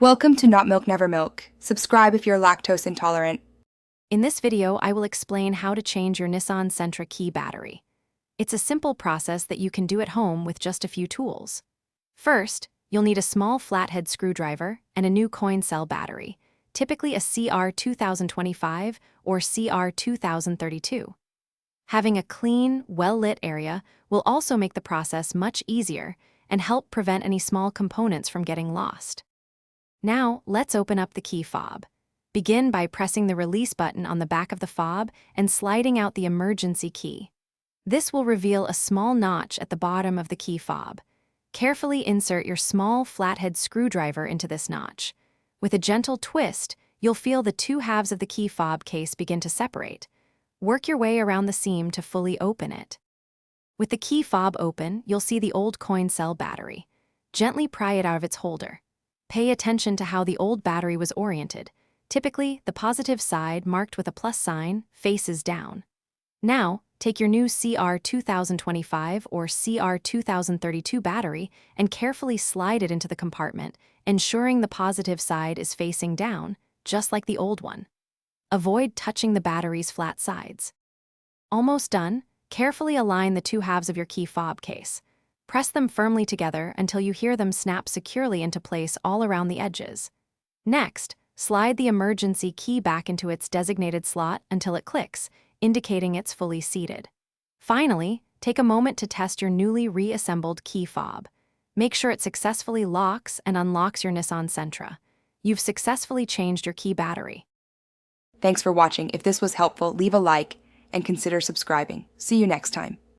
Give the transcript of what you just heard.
Welcome to Not Milk Never Milk. Subscribe if you're lactose intolerant. In this video, I will explain how to change your Nissan Sentra key battery. It's a simple process that you can do at home with just a few tools. First, you'll need a small flathead screwdriver and a new coin cell battery, typically a CR2025 or CR2032. Having a clean, well-lit area will also make the process much easier and help prevent any small components from getting lost. Now, let's open up the key fob. Begin by pressing the release button on the back of the fob and sliding out the emergency key. This will reveal a small notch at the bottom of the key fob. Carefully insert your small flathead screwdriver into this notch. With a gentle twist, you'll feel the two halves of the key fob case begin to separate. Work your way around the seam to fully open it. With the key fob open, you'll see the old coin cell battery. Gently pry it out of its holder. Pay attention to how the old battery was oriented. Typically, the positive side, marked with a plus sign, faces down. Now, take your new CR2025 or CR2032 battery and carefully slide it into the compartment, ensuring the positive side is facing down, just like the old one. Avoid touching the battery's flat sides. Almost done, carefully align the two halves of your key fob case. Press them firmly together until you hear them snap securely into place all around the edges. Next, slide the emergency key back into its designated slot until it clicks, indicating it's fully seated. Finally, take a moment to test your newly reassembled key fob. Make sure it successfully locks and unlocks your Nissan Sentra. You've successfully changed your key battery. Thanks for watching. If this was helpful, leave a like and consider subscribing. See you next time.